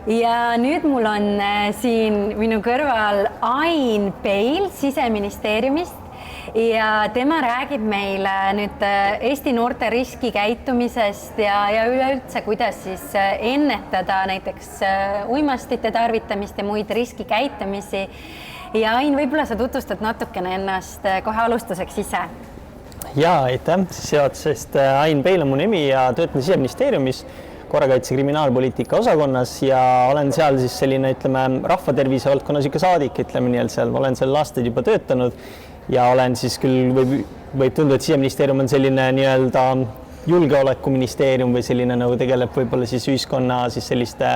Ja nüüd mul on siin minu kõrval Ain Peil Siseministeeriumist ja tema räägib meile nüüd Eesti noorte riskikäitumisest ja üleüldse, kuidas siis ennetada näiteks uimastite tarvitamist ja muid riskikäitumisi. Ja Ain, võib-olla sa tutvustad natukene ennast kohe alustuseks ise. Jaa, aitäh. Seadusest Ain Peil on mu nimi ja töötan Siseministeeriumis korrakaitse kriminaalpoliitika osakonnas ja olen seal siis selline, rahvatervise valdkonna saadik, seal. Olen seal aastaid juba töötanud ja olen siis küll, võib tunduda, et Siseministeerium on selline julgeolekuministeerium või selline tegeleb võib-olla siis ühiskonna siis selliste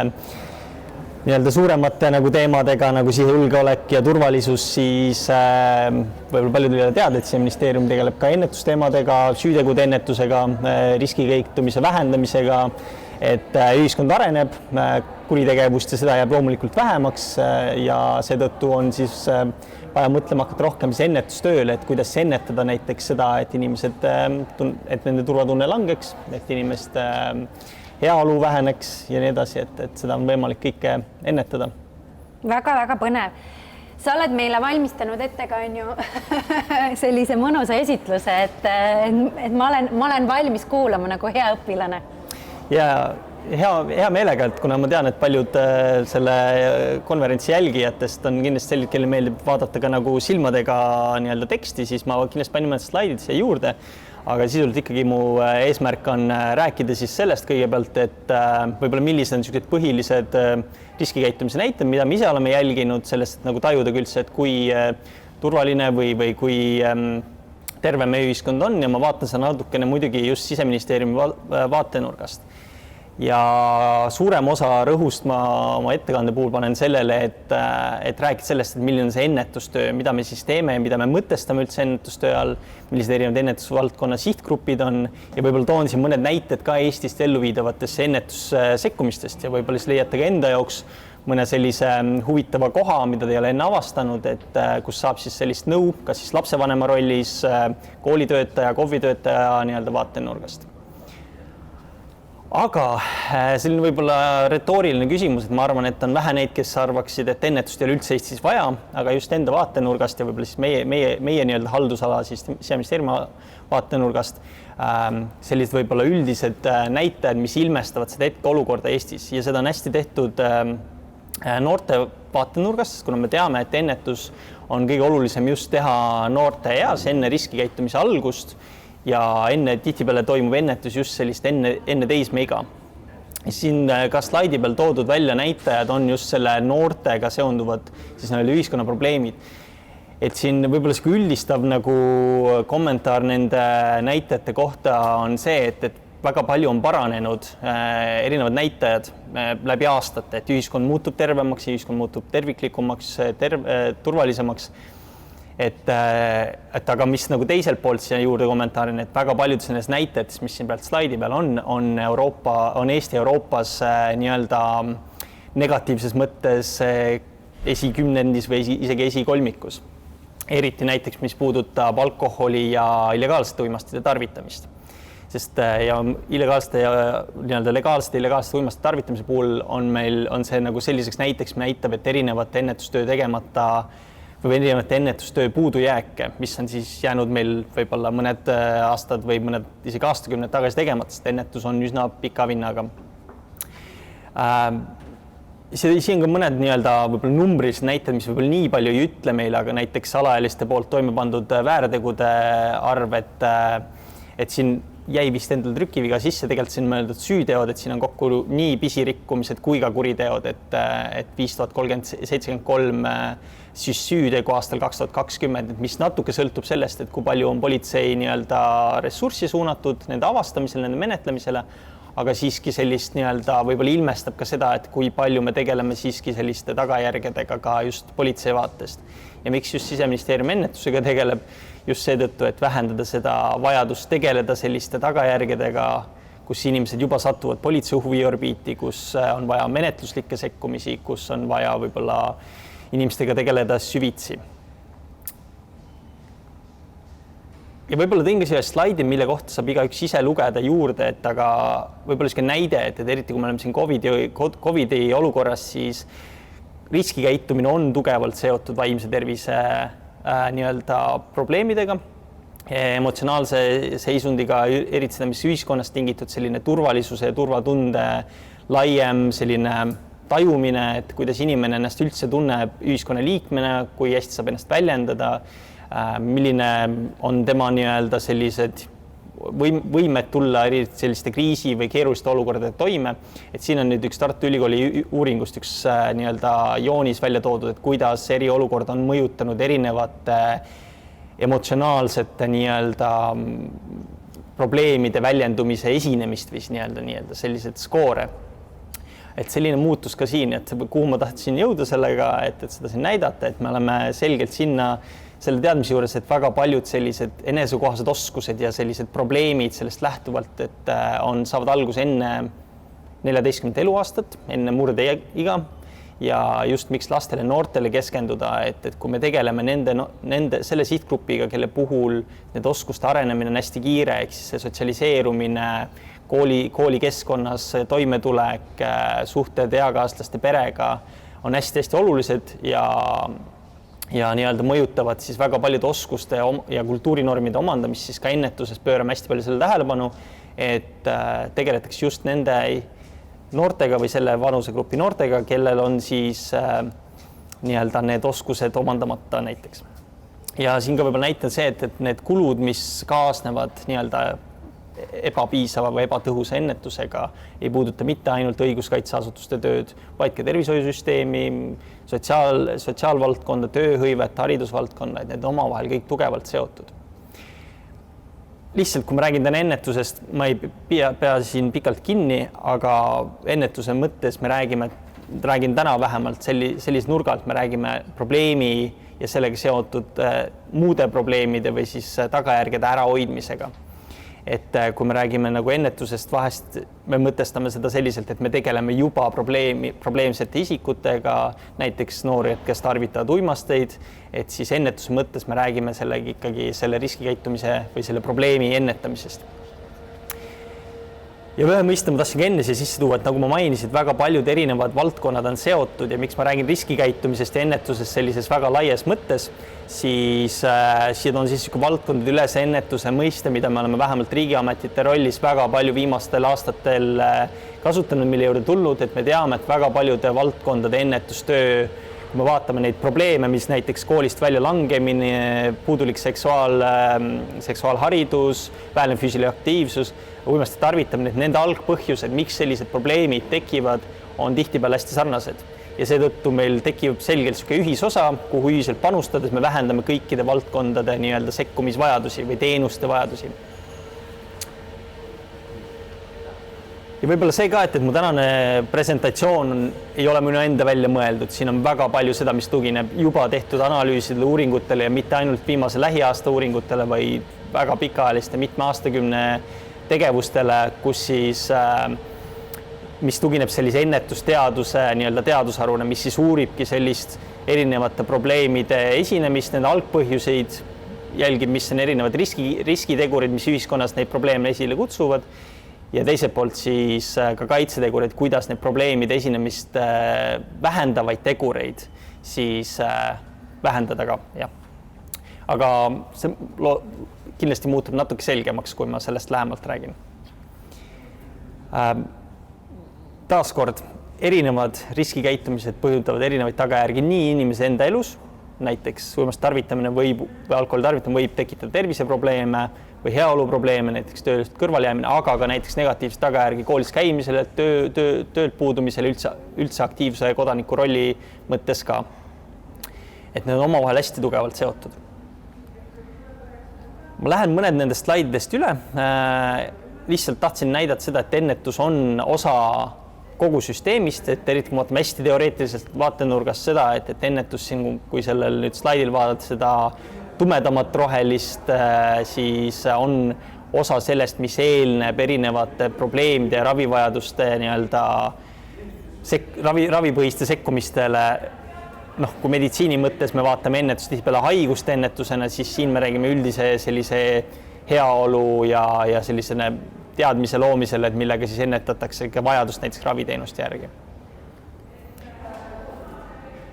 suuremate teemadega nagu sisejulgeolek ja turvalisus, siis võib-olla paljud ei ole teada, et Siseministeerium tegeleb ka ennetusteemadega, süütegude ennetusega, riskikäitumise vähendamisega, et ühiskond areneb, kuritegevust ja seda jääb loomulikult vähemaks ja seetõttu on siis vaja mõtlema hakata rohkem ennetustööle, et kuidas ennetada näiteks seda, et inimesed, et nende turvatunne langeks, et inimeste heaolu väheneks ja nii edasi, et seda on võimalik kõike ennetada. Väga-väga põnev. Sa oled meile valmistanud ette ka sellise mõnusa esitluse, et ma olen valmis kuulama nagu hea õpilane. Ja hea meelega, et kuna ma tean, et paljud selle konverentsi jälgijatest on kindlasti sellised, kelle meeldib vaadata ka nagu silmadega teksti, siis ma kindlasti panin mõned slaidid siia juurde, aga sisuliselt ikkagi mu eesmärk on rääkida siis sellest kõigepealt, et võib-olla millised on sellised põhilised riskikäitumise näited, mida me ise oleme jälginud sellest, et tajuda üldse, et kui turvaline või kui terve meie ühiskond on ja ma vaatan seda natukene muidugi just Siseministeeriumi vaatenurgast. Ja suurem osa rõhust ma oma ettekande puhul panen sellele, et rääkida sellest, et milline on see ennetustöö, mida me siis teeme ja mida me mõtestame üldse ennetustöö all, millised erinevad ennetusvaldkonna sihtgrupid on ja võib-olla toon siin mõned näited ka Eestist elluviidavatesse ennetussekkumistest ja võib-olla siis leiate ka enda jaoks mõne sellise huvitava koha, mida te ei ole enne avastanud, et kus saab siis sellist nõu, kas siis lapsevanema rollis, koolitöötaja, KOV-i-töötaja vaatenurgast. Aga selline võib-olla retooriline küsimus, et ma arvan, et on vähe neid, kes arvaksid, et ennetust ei ole üldse Eestis vaja, aga just enda vaatenurgast ja võib-olla siis meie haldusala siis Siseministeeriumi vaatenurgast sellised võib-olla üldised näitajad, mis ilmestavad seda hetkeolukorda Eestis ja seda on hästi tehtud noorte vaatenurgast, kuna me teame, et ennetus on kõige olulisem just teha noorte eas enne riskikäitumise algust ja enne tihtipeale toimub ennetus just sellist enne teismeiga. Siin ka slaidi peal toodud välja näitajad on just selle noortega seonduvad siis ühiskonna probleemid. Et siin võib-olla üldistav kommentaar nende näitajate kohta on see, et väga palju on paranenud erinevad näitajad läbi aastate, et ühiskond muutub tervemaks, ühiskond muutub terviklikumaks, turvalisemaks. Et aga mis teiselt poolt siia juurde kommentaarin, et väga paljudes nendes näitajates, mis siin pealt slaidi peal on Eesti Euroopas negatiivses mõttes esikümnendis või isegi esikolmikus. Eriti näiteks, mis puudutab alkoholi ja illegaalsete uimastite tarvitamist. Sest ja illegaalsete ja legaalsete uimastite tarvitamise puhul on see selliseks näiteks näitab, et erinevate ennetustöö tegemata või erinevate ennetustöö puudujääke, mis on siis jäänud meil võib-olla mõned aastad või mõned isegi aastakümned tagasi tegemata, sest ennetus on üsna pika vinnaga. Siin on mõned võib-olla numbrilised näited, mis võib-olla nii palju ei ütle meile, aga näiteks alaealiste poolt toime pandud väärtegude arv, et siin jäi vist endal trükiviga sisse, tegelikult siin mõeldud süüteod, et siin on kokku nii pisirikkumised kui ka kuriteod, et 5373 siis süütegu aastal 2020, mis natuke sõltub sellest, et kui palju on politsei ressurssi suunatud nende avastamisele, nende menetlemisele, aga siiski sellist võib-olla ilmestab ka seda, et kui palju me tegeleme siiski selliste tagajärgedega ka just politsei vaatest. Ja miks just Siseministeeriumi ennetusega tegeleb just seetõttu, et vähendada seda vajadust tegeleda selliste tagajärgedega, kus inimesed juba satuvad politsei huviorbiiti, kus on vaja menetluslikke sekkumisi, kus on vaja võib-olla inimestega tegeleda süvitsi. ja võib-olla tõin ka siia slaidi, mille kohta saab igaüks ise lugeda juurde, et aga võib-olla siuke näide, et eriti kui me oleme siin COVID-i olukorras, siis riskikäitumine on tugevalt seotud vaimse tervise nii-öelda probleemidega, emotsionaalse seisundiga, eriti seda, mis ühiskonnast tingitud selline turvalisuse ja turvatunde laiem selline tajumine, et kuidas inimene ennast üldse tunneb ühiskonna liikmena, kui hästi saab ennast väljendada, milline on tema nii-öelda sellised võimed tulla selliste kriisi või keeruliste olukordadega toime. Et siin on nüüd üks Tartu Ülikooli uuringust üks nii-öelda joonis välja toodud, et kuidas eriolukord on mõjutanud erinevate emotsionaalsete nii-öelda probleemide väljendumise esinemist või nii-öelda sellised skoore. Et selline muutus ka siin, et kuhu ma tahtsin jõuda sellega, et seda siin näidata, et me oleme selgelt sinna selle teadmise juures, et väga paljud sellised enesekohased oskused ja sellised probleemid sellest lähtuvalt, et saavad alguse enne 14. eluaastat, enne murdeiga ja just miks lastele, noortele keskenduda, et kui me tegeleme selle sihtgrupiga, kelle puhul need oskuste arenemine on hästi kiire, ehk siis see sotsialiseerumine, koolikeskkonnas toimetulek, suhted eakaaslaste perega on hästi-hästi olulised ja nii-öelda mõjutavad siis väga paljude oskuste ja kultuurinormide omandamist, siis ka ennetuses pöörame hästi palju selle tähelepanu, et tegeletakse just nende noortega või selle vanusegrupi noortega, kellel on siis nii-öelda need oskused omandamata näiteks. Ja siin ka võib-olla näitan see, et need kulud, mis kaasnevad nii-öelda ebapiisava või ebatõhusa ennetusega, ei puuduta mitte ainult õiguskaitseasutuste tööd, vaid ka tervishoiusüsteemi, sotsiaalvaldkonda, tööhõivet, haridusvaldkonda, et need omavahel kõik tugevalt seotud. Lihtsalt, kui ma räägin täna ennetusest, ma ei pea siin pikalt kinni, aga ennetuse mõttes me räägin täna vähemalt sellise nurgalt, me räägime probleemi ja sellega seotud muude probleemide või siis tagajärgede ärahoidmisega. Et kui me räägime nagu ennetusest, vahest me mõtestame seda selliselt, et me tegeleme juba probleemsete isikutega, näiteks noori, kes tarvitavad uimasteid, et siis ennetuse mõttes me räägime ikkagi selle riskikäitumise või selle probleemi ennetamisest. Ja ühe mõiste ma tahtsin enne siia sisse tuua, et nagu ma mainisin, väga paljud erinevad valdkonnad on seotud ja miks ma räägin riskikäitumisest ja ennetusest sellises väga laias mõttes, siis siin on siis valdkondade üles ennetuse mõiste, mida me oleme vähemalt riigiametite rollis väga palju viimastel aastatel kasutanud, mille juurde tulnud, et me teame, et väga paljude valdkondade ennetustöö, kui me vaatame neid probleeme, mis näiteks koolist välja langemine, puudulik seksuaalharidus, vähenev füüsiline aktiivsus, uimaste tarvitamine, et nende algpõhjused, miks sellised probleemid tekivad, on tihtipeale hästi sarnased. Ja seetõttu meil tekib selgelt ühisosa, kuhu ühiselt panustades me vähendame kõikide valdkondade nii-öelda sekkumisvajadusi või teenuste vajadusi. Ja võib-olla see ka, et mu tänane presentatsioon ei ole minu enda välja mõeldud. Siin on väga palju seda, mis tugineb juba tehtud analüüsidele, uuringutele ja mitte ainult viimase lähiaasta uuringutele, või väga pikaajaliste mitme aastakümne tegevustele, kus siis, mis tugineb sellise ennetusteaduse nii-öelda teadusharuna, mis siis uuribki sellist erinevate probleemide esinemist, nende algpõhjuseid, jälgib, mis on erinevad riskitegurid, mis ühiskonnas neid probleeme esile kutsuvad ja teiselt poolt siis ka kaitsetegurid, kuidas need probleemide esinemist vähendavaid tegureid siis vähendada ka, jah. Aga see kindlasti muutub natuke selgemaks, kui ma sellest lähemalt räägin. Taaskord, erinevad riskikäitumised põhjutavad erinevaid tagajärgi nii inimese enda elus, näiteks uimast tarvitamine või alkoholi tarvitamine võib tekitada terviseprobleeme või heaoluprobleeme, näiteks töölt kõrvaljäämine, aga ka näiteks negatiivse tagajärgi koolis käimisele, töölt puudumisele, üldse aktiivse kodaniku rolli mõttes ka. Et need on omavahel hästi tugevalt seotud. Ma lähen mõned nendest slaididest üle. Lihtsalt tahtsin näidata seda, et ennetus on osa kogu süsteemist, et eriti kui vaatame hästi teoreetiliselt vaatenurgast seda, et ennetus siin, kui sellel nüüd slaidil vaadata seda tumedamat rohelist, siis on osa sellest, mis eelneb erinevate probleemide ja ravivajaduste nii-öelda ravipõhiste sekkumistele noh, kui meditsiini mõttes me vaatame ennetust tihtipeale haiguste ennetusena, siis siin me räägime üldise sellise heaolu ja sellisene teadmise loomisele, et millega siis ennetatakse ka vajadust näiteks raviteenuste järgi.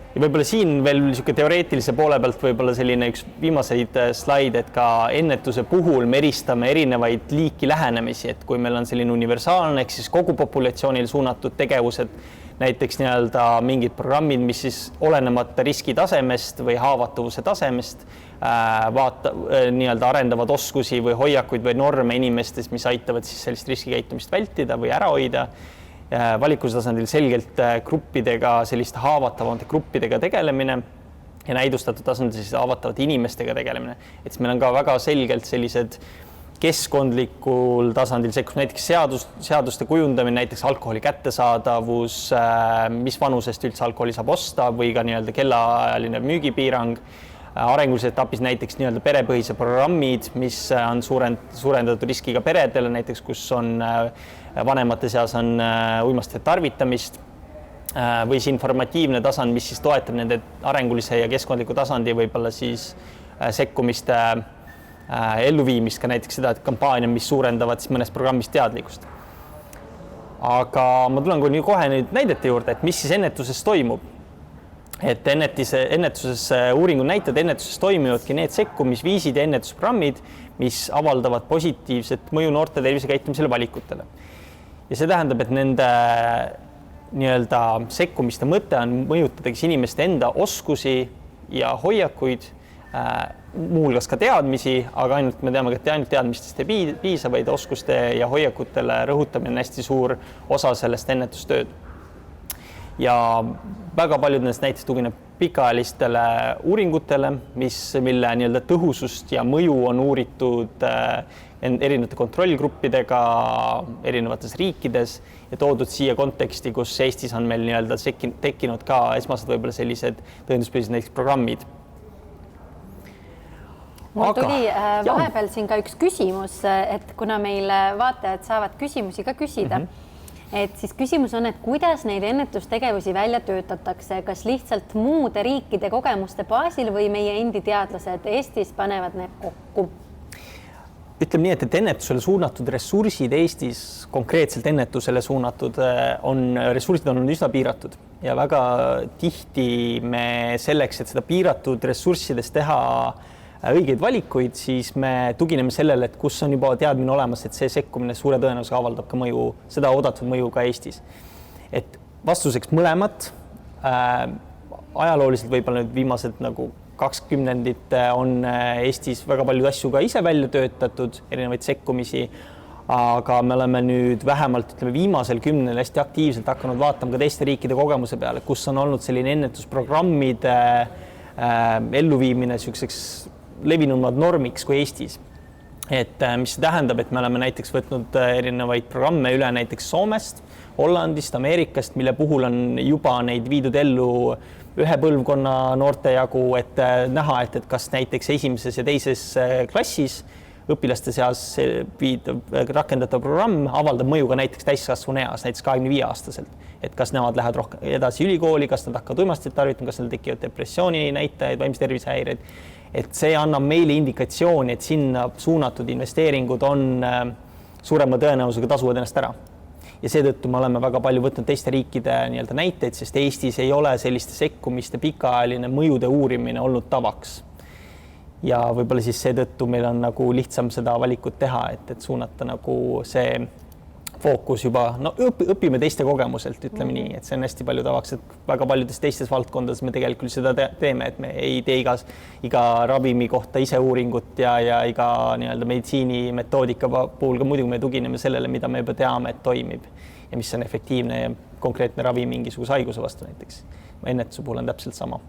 Ja võib-olla siin veel niisugune teoreetilise poole pealt võib-olla selline üks viimaseid slaide, et ka ennetuse puhul me eristame erinevaid liiki lähenemisi, et kui meil on selline universaalne, ehk siis kogu populatsioonil suunatud tegevused, näiteks nii-öelda mingid programmid, mis siis olenemata riskitasemest või haavatavuse tasemest nii-öelda arendavad oskusi või hoiakuid või norme inimestes, mis aitavad siis sellist riskikäitumist vältida või ära hoida. Valikuse tasandil selgelt gruppidega, selliste haavatavamate gruppidega tegelemine ja näidustatud tasandil siis haavatavate inimestega tegelemine. Et siis meil on ka väga selgelt sellised keskkondlikul tasandil sekkus näiteks seaduste kujundamine, näiteks alkoholi kättesaadavus, mis vanusest üldse alkoholi saab osta või ka nii-öelda kellaajaline müügipiirang. Arengulises etapis näiteks nii-öelda perepõhise programmid, mis on suurendatud riskiga peredele, näiteks kus on vanemate seas on uimastite tarvitamist või siis informatiivne tasand, mis siis toetab nende arengulise ja keskkondliku tasandi võib-olla siis sekkumiste elluviimist, ka näiteks seda, et kampaania, mis suurendavad siis mõnest programmist teadlikkust. Aga ma tulen kohe nüüd näidete juurde, et mis siis ennetuses toimub. Et ennetuses uuringu näitab, ennetuses toimivadki need sekkumisviisid ja ennetusprogrammid, mis avaldavad positiivset mõju noorte tervisekäitumisele valikutele. Ja see tähendab, et nende nii-öelda sekkumiste mõte on mõjutadagi inimeste enda oskusi ja hoiakuid, muuhulgas ka teadmisi, aga me teame, et ainult teadmistest ei piisa, vaid oskuste ja hoiakutele rõhutamine on hästi suur osa sellest ennetustööd. Ja väga paljud nendest näiteks tugineb pikaajalistele uuringutele, mille nii-öelda tõhusust ja mõju on uuritud erinevate kontrollgruppidega erinevates riikides ja toodud siia konteksti, kus Eestis on meil nii-öelda tekkinud ka esmased võib-olla sellised tõenduspõhised näiteks programmid. Mul tuli vahepeal siin ka üks küsimus, et kuna meil vaatajad saavad küsimusi ka küsida, et siis küsimus on, et kuidas neid ennetustegevusi välja töötatakse, kas lihtsalt muude riikide kogemuste baasil või meie endi teadlased Eestis panevad need kokku? Ütleme nii, et ennetusele suunatud ressursid Eestis, konkreetselt ennetusele suunatud, ressursid on üsna piiratud ja väga tihti me selleks, et seda piiratud ressurssides teha õigeid valikuid, siis me tugineme sellele, et kus on juba teadmine olemas, et see sekkumine suure tõenäosusega avaldab ka mõju, seda oodatud mõju ka Eestis. Et vastuseks mõlemat, ajalooliselt võib-olla nüüd viimased nagu 20 on Eestis väga palju asju ka ise välja töötatud, erinevaid sekkumisi, aga me oleme nüüd vähemalt viimasel 10 hästi aktiivselt hakanud vaatama ka teiste riikide kogemuse peale, kus on olnud selline ennetusprogrammide elluviimine selliseks levinumad normiks kui Eestis. Et mis tähendab, et me oleme näiteks võtnud erinevaid programme üle näiteks Soomest, Hollandist, Ameerikast, mille puhul on juba neid viidud ellu ühe põlvkonna noorte jagu, et näha, et kas näiteks esimeses ja teises klassis õpilaste seas rakendatav programm avaldab mõju ka näiteks täiskasvanu eas, näiteks 25-aastaselt. Et kas nemad lähevad rohkem edasi ülikooli, kas nad hakkavad uimastit tarvitama, kas neil tekivad depressiooni näitajaid, vaimse tervisehäireid. Et see annab meile indikatsiooni, et sinna suunatud investeeringud on suurema tõenäosusega tasuvad ennast ära. Ja seetõttu me oleme väga palju võtnud teiste riikide nii-öelda näiteid, sest Eestis ei ole selliste sekkumiste pikaajaline mõjude uurimine olnud tavaks. Ja võib-olla siis seetõttu meil on nagu lihtsam seda valikut teha, et suunata nagu see fookus juba, no õpime teiste kogemuselt, ütleme nii, et see on hästi palju tavaks, et väga paljudes teistes valdkondades me tegelikult seda teeme, et me ei tee iga ravimi kohta ise uuringut ja iga nii-öelda meditsiinimetoodika puhul ka muidugi me tugineme sellele, mida me juba teame, et toimib ja mis on efektiivne ja konkreetne ravi mingisuguse haiguse vastu näiteks. Ennetuse puhul on täpselt sama.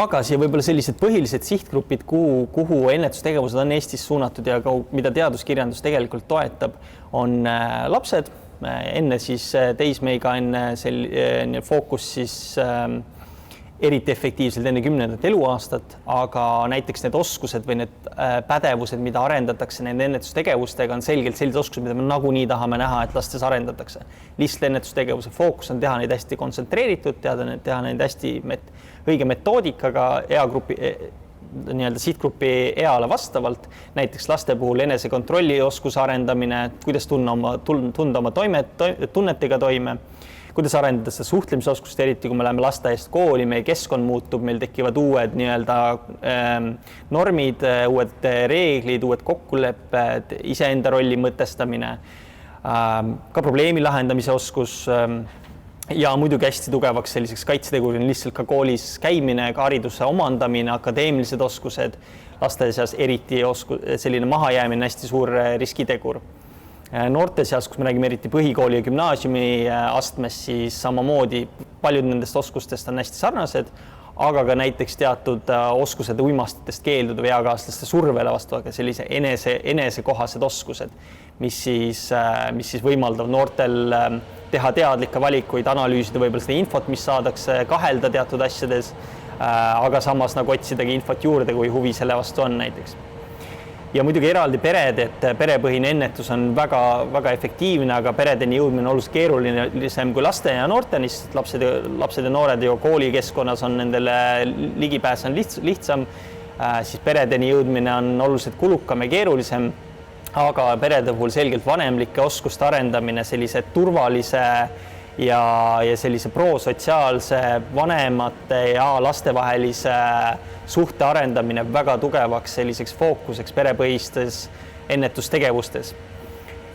Aga siia võib-olla sellised põhilised sihtgrupid, kuhu ennetustegevused on Eestis suunatud ja mida teaduskirjandus tegelikult toetab, on lapsed, enne siis teismeiga enne fookus siis eriti efektiivselt enne 10. eluaastat, aga näiteks need oskused või need pädevused, mida arendatakse nende ennetustegevustega, on selgelt sellised oskused, mida me nagunii tahame näha, et lastes arendatakse. Lihtsalt ennetustegevuse fookus on teha neid hästi kontsentreeritud, teha neid hästi õige metoodikaga eagrupi, nii-öelda sihtgrupi eale vastavalt. Näiteks laste puhul enesekontrolli oskuse arendamine, kuidas tunda oma tunnetega toime, kuidas arendada seda suhtlemisoskust, eriti kui me läheme lasteaiast kooli, meie keskkond muutub, meil tekivad uued nii-öelda normid, uued reeglid, uued kokkulepped, iseenda rolli mõtestamine, ka probleemi lahendamise oskus ja muidugi hästi tugevaks selliseks kaitsetegurid on lihtsalt ka koolis käimine, ka hariduse omandamine, akadeemilised oskused, laste seas eriti selline mahajäämine hästi suur riskitegur. Noorte seas, kus me räägime eriti põhikooli ja gümnaasiumi astmes, siis samamoodi paljud nendest oskustest on hästi sarnased, aga ka näiteks teatud oskused uimastitest keelduda või eakaaslaste survele vastu, aga sellise enesekohased oskused, mis siis võimaldavad noortel teha teadlikke valikuid, analüüsida võib-olla seda infot, mis saadakse, kahelda teatud asjades, aga samas nagu otsidagi infot juurde, kui huvi selle vastu on näiteks. Ja muidugi eraldi pered, et perepõhine ennetus on väga efektiivne, aga peredeni jõudmine on oluliselt keerulisem kui laste ja noorteni, sest lapsed ja noored ju koolikeskkonnas on nendele ligipääs on lihtsam, siis peredeni jõudmine on oluliselt kulukam ja keerulisem, aga perede puhul selgelt vanemlike oskuste arendamine, sellise turvalise ja sellise prosotsiaalse vanemate ja lastevahelise suhte arendamine väga tugevaks selliseks fookuseks perepõhistes ennetustegevustes.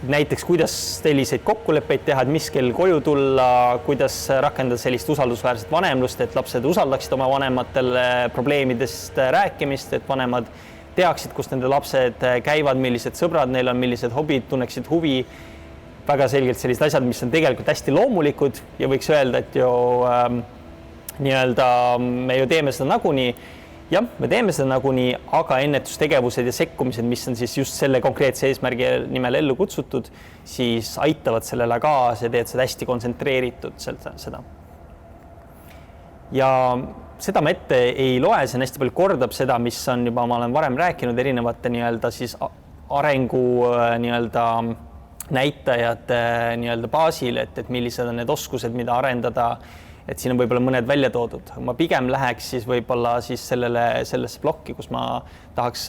Näiteks, kuidas selliseid kokkuleppeid teha, et mis kell koju tulla, kuidas rakendada sellist usaldusväärset vanemlust, et lapsed usaldaksid oma vanematele probleemidest rääkimist, et vanemad teaksid, kus nende lapsed käivad, millised sõbrad neil on, millised hobid, tunneksid huvi. Väga selgelt sellised asjad, mis on tegelikult hästi loomulikud ja võiks öelda, et nii-öelda me ju teeme seda nagunii. Jah, me teeme seda nagunii, aga ennetustegevused ja sekkumised, mis on siis just selle konkreetse eesmärgi nimel ellu kutsutud, siis aitavad sellele kaasa ja teed seda hästi kontsentreeritud seda. Ja seda ma ette ei loe, see on hästi palju kordab seda, mis on juba, ma olen varem rääkinud erinevate nii-öelda siis arengu nii-öelda näitajate nii-öelda baasil, et millised on need oskused, mida arendada, et siin on võib-olla mõned välja toodud. Ma pigem läheks siis võib-olla siis sellesse plokki, kus ma tahaks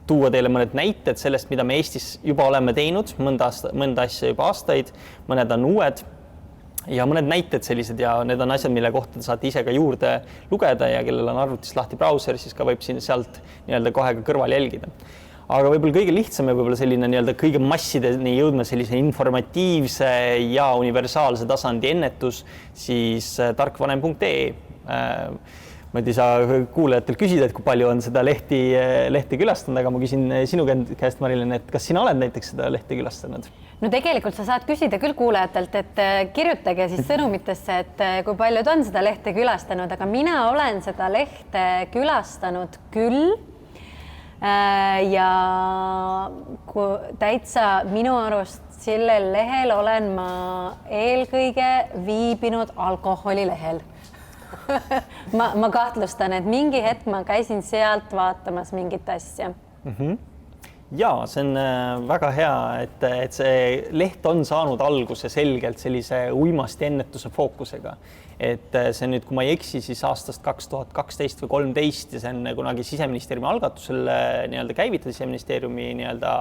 tuua teile mõned näited sellest, mida me Eestis juba oleme teinud, mõnda asja juba aastaid, mõned on uued ja mõned näited sellised ja need on asjad, mille kohta te saate ise ka juurde lugeda ja kellel on arvutis lahti brauser, siis ka võib siin sealt nii-öelda kohe ka kõrval jälgida. Aga võib-olla kõige lihtsam ja võib-olla selline nii-öelda kõige massideni jõudma sellise informatiivse ja universaalse tasandi ennetus, siis tarkvanem.ee. Ma ei saa kuulajatel küsida, et kui palju on seda lehte külastanud, aga ma küsin sinu käest, Marilyn, et kas sina oled näiteks seda lehte külastanud? No tegelikult sa saad küsida küll kuulajatelt, et kirjutage siis sõnumitesse, et kui paljud on seda lehte külastanud, aga mina olen seda lehte külastanud küll. Ja täitsa minu arust sellel lehel olen ma eelkõige viibinud alkoholilehel. ma kahtlustan, et mingi hetk ma käisin sealt vaatamas mingit asja. Ja see on väga hea, et see leht on saanud alguse selgelt sellise uimasti ennetuse fookusega. Et see nüüd, kui ma ei eksi, siis aastast 2012 või 2013 ja see on kunagi Siseministeeriumi algatusel nii-öelda käivitada Siseministeeriumi nii-öelda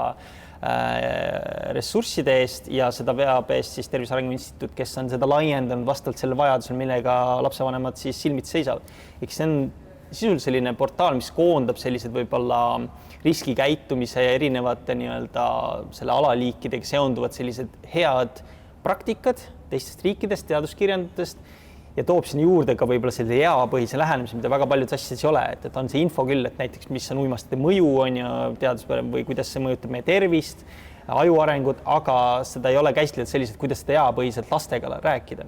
ressursside eest ja seda veab eest siis Tervise Arengu Instituut, kes on seda laiendanud vastavalt selle vajadusel, millega lapsevanemad siis silmitsi seisavad. Eks see on sisuliselt selline portaal, mis koondab sellised võib-olla riskikäitumise ja erinevate nii-öelda selle alaliikidega seonduvad sellised head praktikad teistest riikidest, teaduskirjandustest ja toob sinna juurde ka võib-olla selle eapõhise lähenemise, mida väga paljud asjades ei ole, et on see info küll, et näiteks mis on uimastite mõju on ja teaduspäev või kuidas see mõjutab meie tervist, aju arengut, aga seda ei ole käsitletud selliselt, kuidas seda eapõhiselt lastega rääkida.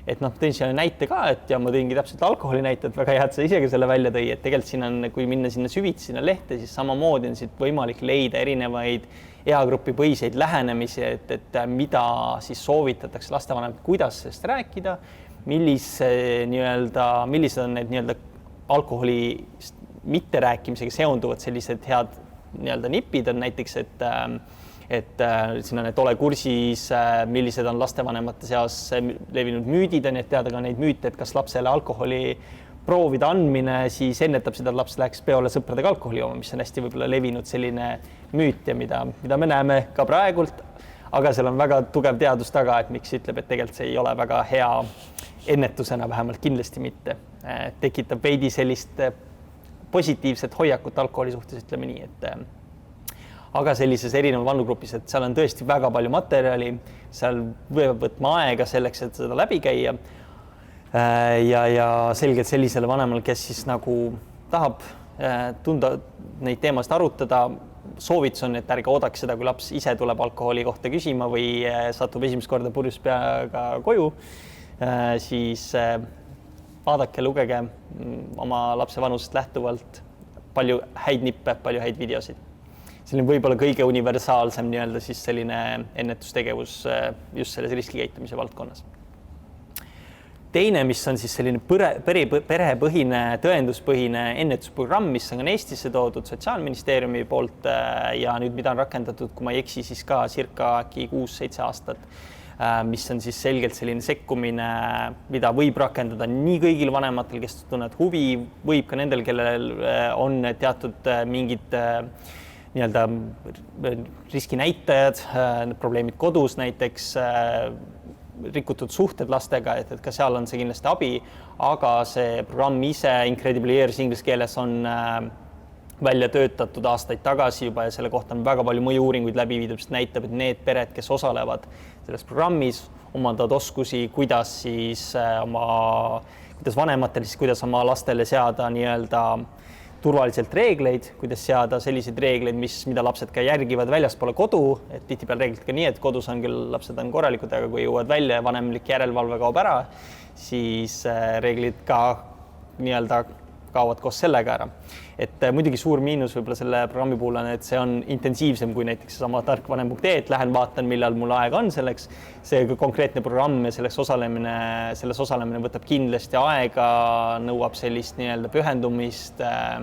Et tõin selle näite ka, et ja ma tõingi täpselt alkoholi näite, et väga hea, et sa isegi selle välja tõi, et tegelikult siin on, kui minna sinna süvitsi sinna lehte, siis samamoodi on siit võimalik leida erinevaid eagrupi põhiseid lähenemisi, et mida siis soovitatakse lastevanemad, kuidas sellest rääkida, millised on need nii-öelda alkoholi mitterääkimisega seonduvad sellised head nii-öelda nipid on näiteks, et siin on, et ole kursis, millised on lastevanemate seas levinud müüdid, on, et teada ka neid müüte, et kas lapsele alkoholi proovide andmine siis ennetab seda, et laps läheks peole sõpradega alkoholi jooma, mis on hästi võib-olla levinud selline müüt ja mida me näeme ka praegult, aga seal on väga tugev teadus taga, et miks ütleb, et tegelikult see ei ole väga hea ennetusena, vähemalt kindlasti mitte. Tekitab veidi sellist positiivset hoiakut alkoholi suhtes, ütleme nii, et aga sellises erineval vanugrupis, et seal on tõesti väga palju materjali, seal võivad võtma aega selleks, et seda läbi käia. Ja selgelt sellisele vanemale, kes siis nagu tahab tunda neid teemasid arutada, soovitus on, et ärge oodake seda, kui laps ise tuleb alkoholi kohta küsima või satub esimest korda purjus peaga koju, siis vaadake, lugege oma lapse vanusest lähtuvalt palju häid nippe, palju häid videosid. Selline võib-olla kõige universaalsem nii-öelda siis selline ennetustegevus just selles riskikäitumise valdkonnas. Teine, mis on siis selline perepõhine, tõenduspõhine ennetusprogramm, mis on Eestisse toodud Sotsiaalministeeriumi poolt ja nüüd mida on rakendatud, kui ma ei eksi, siis ka circa 6-7 aastat, mis on siis selgelt selline sekkumine, mida võib rakendada nii kõigil vanematel, kes tunnevad huvi, võib ka nendel, kellel on teatud mingid nii-öelda riskinäitajad, probleemid kodus näiteks, rikutud suhted lastega, et ka seal on see kindlasti abi, aga see programm ise, Incredible Years inglise keeles, on välja töötatud aastaid tagasi juba ja selle kohta on väga palju mõju-uuringuid läbi viidud, mis näitab, et need pered, kes osalevad selles programmis, omandavad oskusi, kuidas oma lastele seada nii-öelda turvaliselt reegleid, kuidas seada selliseid reegleid, mida lapsed ka järgivad väljaspoole kodu, et tihtipeale reeglid ka nii, et kodus on küll lapsed on korralikud, aga kui jõuad välja ja vanemlik järelevalve kaob ära, siis reeglid ka nii-öelda kaovad koos sellega ära. Et muidugi suur miinus võib-olla selle programmi puhul on, et see on intensiivsem kui näiteks sama tarkvanem.ee, et lähen vaatan, millal mul aega on selleks. See konkreetne programm ja selles osalemine võtab kindlasti aega, nõuab sellist nii-öelda pühendumist ja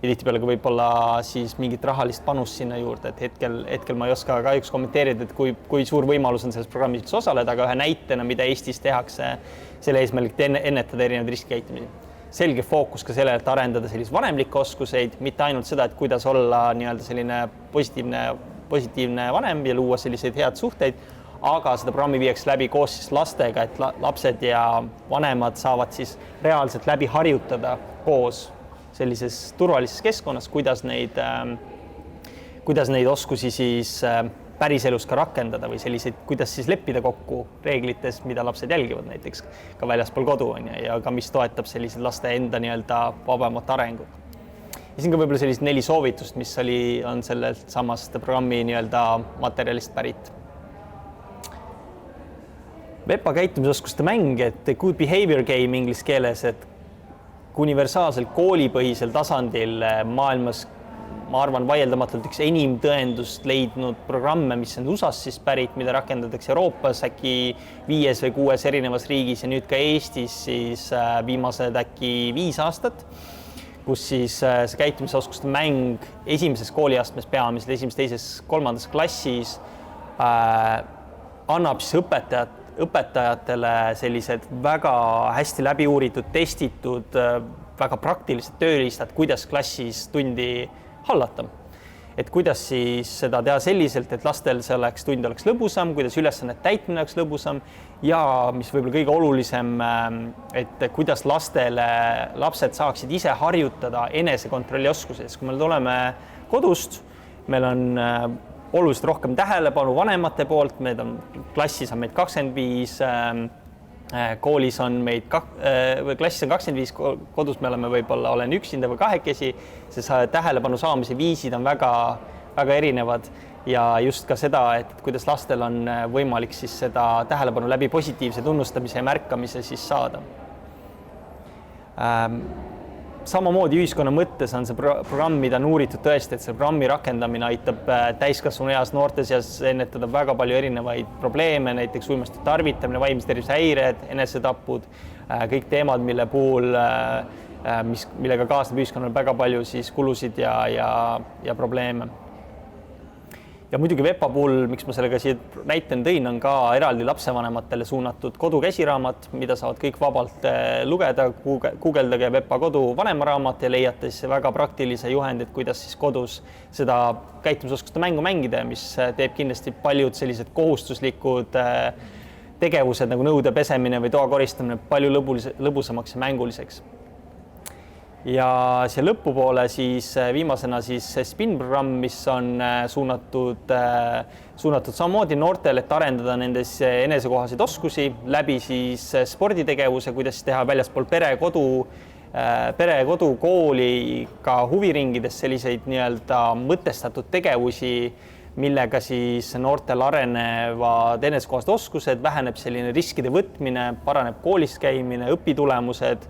tihtipeale ka võib-olla siis mingit rahalist panust sinna juurde, et hetkel ma ei oska kahjuks kommenteerida, et kui suur võimalus on selles programmis osaleda, aga ühe näitena, mida Eestis tehakse selle eesmärgilt ennetada erinevaid riskikäitumisi. Selge fookus ka sellele, et arendada sellise vanemlikke oskuseid, mitte ainult seda, et kuidas olla nii-öelda selline positiivne vanem ja luua selliseid head suhteid, aga seda programmi viiakse läbi koos siis lastega, et lapsed ja vanemad saavad siis reaalselt läbi harjutada koos sellises turvalises keskkonnas, kuidas neid oskusi siis päriselus ka rakendada või selliseid, kuidas siis leppida kokku reeglites, mida lapsed jälgivad näiteks ka väljaspool kodu on ja ka mis toetab sellised laste enda nii-öelda vabamat arengut. Ja siin ka võib-olla sellised 4 soovitust, mis on sellelt samast programmi nii-öelda materjalist pärit. VEPA käitumisoskuste mäng, et good behavior game inglise keeles, et universaalsel koolipõhisel tasandil maailmas ma arvan, vaieldamatult üks enim tõendust leidnud programme, mis on USA-s siis pärit, mida rakendatakse Euroopas äkki 5 või 6 erinevas riigis ja nüüd ka Eestis siis viimased äkki 5 aastat, kus siis see käitumisoskuste mäng esimeses kooliastmes peamiselt, 1., 2., 3. klassis annab siis õpetajatele sellised väga hästi läbi uuritud, testitud, väga praktilised tööriistad, kuidas klassis tundi hallata. Et kuidas siis seda teha selliselt, et lastel tund oleks lõbusam, kuidas ülesannet täitmine oleks lõbusam ja mis võib-olla kõige olulisem, et kuidas lapsed saaksid ise harjutada enesekontrolli oskuses. Kui me tuleme kodust, meil on oluliselt rohkem tähelepanu vanemate poolt, klassis on meid 25, koolis on meid, klassis on 25, kodus me oleme võib-olla olen üksinda või kahekesi, see tähelepanu saamise viisid on väga, väga erinevad ja just ka seda, et kuidas lastel on võimalik siis seda tähelepanu läbi positiivse tunnustamise ja märkamise siis saada. samamoodi ühiskonna mõttes on see programm, mida on uuritud tõesti, et see programmi rakendamine aitab täiskasvanu eas noorte seas ennetada väga palju erinevaid probleeme, näiteks uimasti tarvitamine, vaimse tervise häired, enesetapud, kõik teemad, mille puhul, millega kaasneb ühiskonnal väga palju siis kulusid ja probleeme. Ja muidugi VEPA puhul, miks ma sellega siia näiten tõin, on ka eraldi lapsevanematele suunatud kodukäsiraamat, mida saavad kõik vabalt lugeda. Guugeldage VEPA kodu vanemaraamat ja leiate siis väga praktilise juhendid, kuidas siis kodus seda käitumisoskuste mängu mängida, mis teeb kindlasti paljud sellised kohustuslikud tegevused nagu nõude pesemine või toa koristamine palju lõbusamaks ja mänguliseks. Ja siia lõpupoole siis viimasena siis SPIN-programm, mis on suunatud samamoodi noortele, et arendada nendes enesekohaseid oskusi läbi siis sporditegevuse, kuidas teha väljaspool perekodu, kooli, ka huviringides selliseid nii-öelda mõtestatud tegevusi, millega siis noortel arenevad enesekohased oskused, väheneb selline riskide võtmine, paraneb koolis käimine, õpitulemused.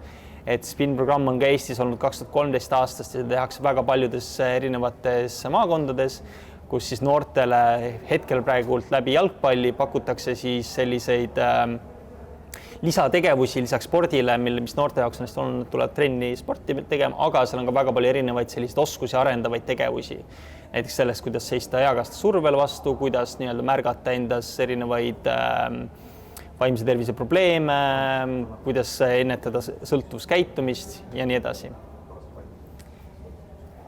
Et SPIN-programm on ka Eestis olnud 2013 aastast ja tehakse väga paljudes erinevates maakondades, kus siis noortele hetkel praegult läbi jalgpalli pakutakse siis selliseid lisategevusi lisaks spordile, mis noorte jaoks on hästi oluline, tuleb trenni sporti tegema, aga seal on ka väga palju erinevaid selliseid oskusi arendavaid tegevusi. Näiteks sellest, kuidas seista eakaste survele vastu, kuidas nii-öelda märgata endas erinevaid vaimse tervise probleeme, kuidas ennetada sõltuvuskäitumist ja nii edasi.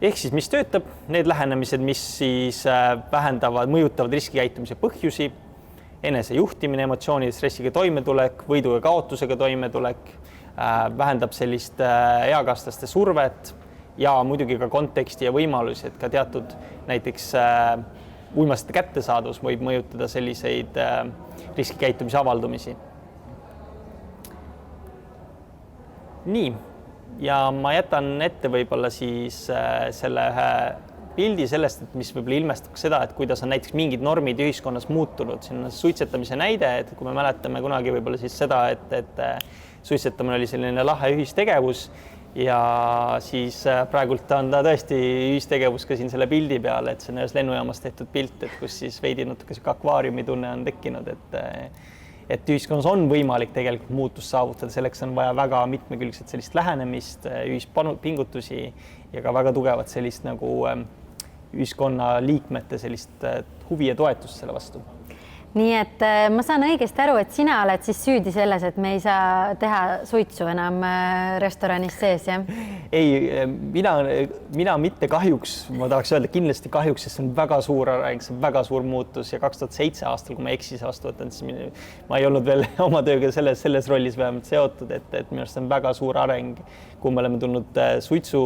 Ehk siis, mis töötab, need lähenemised, mis siis vähendavad, mõjutavad riskikäitumise põhjusi, enesejuhtimine, emotsioonide stressiga toimetulek, võidu ja kaotusega toimetulek, vähendab sellist eakaaslaste survet ja muidugi ka konteksti ja võimalusi, et ka teatud näiteks uimastite kättesaadus võib mõjutada selliseid riskikäitumise avaldumisi. Nii, ja ma jätan ette võib-olla siis selle pildi sellest, et mis võib-olla ilmestab seda, et kuidas on näiteks mingid normid ühiskonnas muutunud. Siin on suitsetamise näide, et kui me mäletame kunagi võib-olla siis seda, et suitsetamine oli selline lahe ühistegevus, ja siis praegult on ta tõesti ühistegevus ka siin selle pildi peal, et see on ühes lennujaamas tehtud pilt, et kus siis veidi natuke akvaariumi tunne on tekkinud, et ühiskonnas on võimalik tegelikult muutust saavutada, selleks on vaja väga mitmekülgset sellist lähenemist, ühispingutusi ja ka väga tugevat sellist nagu ühiskonna liikmete sellist huvi ja toetust selle vastu. Nii et ma saan õigesti aru, et sina oled siis süüdi selles, et me ei saa teha suitsu enam restoranis sees, jah? Ei, mina mitte kahjuks, ma tahaks öelda kindlasti kahjuks, sest see on väga suur areng, see on väga suur muutus ja 2007 aastal, kui ma eksis vastu võtan, siis ma ei olnud veel oma tööga selles rollis vähemalt seotud, et minu arust see on väga suur areng, kui me oleme tulnud suitsu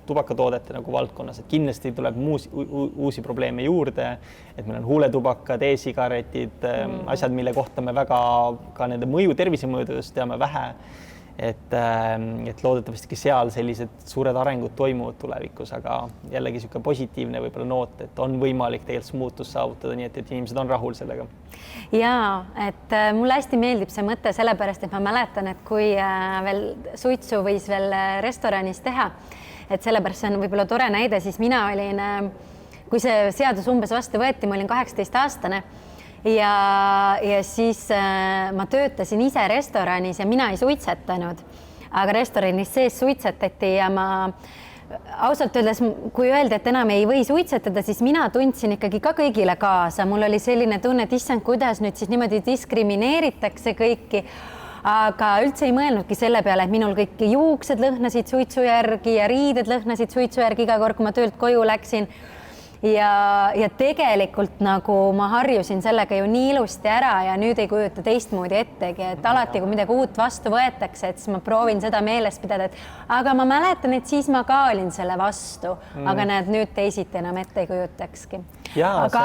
tubakatoodete nagu valdkonnas, et kindlasti tuleb uusi probleeme juurde, et meil on huuletubakad, e-sigaretid, asjad, mille kohta me väga ka nende tervisemõjudest teame vähe, et loodetavasti seal sellised suured arengud toimuvad tulevikus, aga jällegi niisugune positiivne võib-olla noot, et on võimalik tegelikult muutus saavutada, nii et inimesed on rahul sellega. Jaa, et mulle hästi meeldib see mõte sellepärast, et ma mäletan, et kui veel suitsu võis veel restoranis teha, et sellepärast see on võib-olla tore näide, siis mina olin, kui see seadus umbes vastu võeti, ma olin 18-aastane ja siis ma töötasin ise restoranis ja mina ei suitsetanud, aga restoranis sees suitsetati ja ma ausalt öeldes, kui öeldi, et enam ei või suitsetada, siis mina tundsin ikkagi ka kõigile kaasa. Mul oli selline tunne, et issand, kuidas nüüd siis niimoodi diskrimineeritakse kõiki, aga üldse ei mõelnudki selle peale, et minul kõik juuksed lõhnasid suitsu järgi ja riided lõhnasid suitsu järgi iga kord, kui ma töölt koju läksin. Ja tegelikult nagu ma harjusin sellega ju nii ilusti ära ja nüüd ei kujuta teistmoodi ettegi, et alati, kui midagi uut vastu võetakse, et siis ma proovin seda meeles pidada, et aga ma mäletan, et siis ma ka olin selle vastu, aga näed, nüüd teisiti enam ette ei kujutakski. Jaa, aga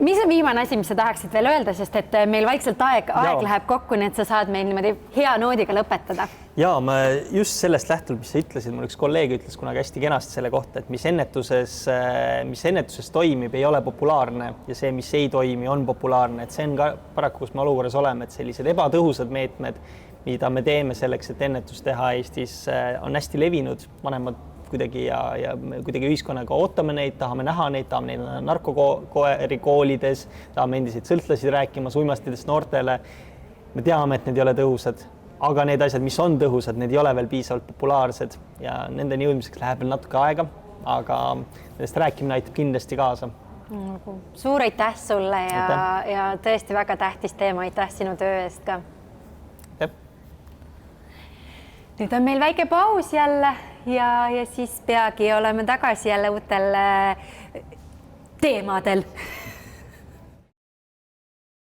mis on viimane asi, mis sa tahaksid veel öelda, sest et meil vaikselt aeg läheb kokku, nii et sa saad meil niimoodi hea noodiga lõpetada. Jaa, ma just sellest lähtuvalt, mis sa ütlesid, mul üks kolleeg ütles kunagi hästi kenasti selle kohta, et mis ennetuses toimib, ei ole populaarne ja see, mis ei toimi, on populaarne, et see on ka paraku, kus me olukorras oleme, et sellised ebatõhusad meetmed, mida me teeme selleks, et ennetust teha Eestis, on hästi levinud, vanemad kuidagi ja me kuidagi ühiskonnaga ootame neid, tahame näha neid, tahame neil narkokoeri koolides, tahame endiseid sõltlasi rääkimas uimastidest noortele. Me teame, et need ei ole tõhusad, aga need asjad, mis on tõhusad, need ei ole veel piisavalt populaarsed ja nendeni jõudmiseks läheb veel natuke aega, aga nendest rääkimine aitab kindlasti kaasa. Suur aitäh sulle ja tõesti väga tähtis teema, aitäh sinu töö eest ka. Nüüd on meil väike paus jälle ja siis peagi oleme tagasi jälle uutel teemadel.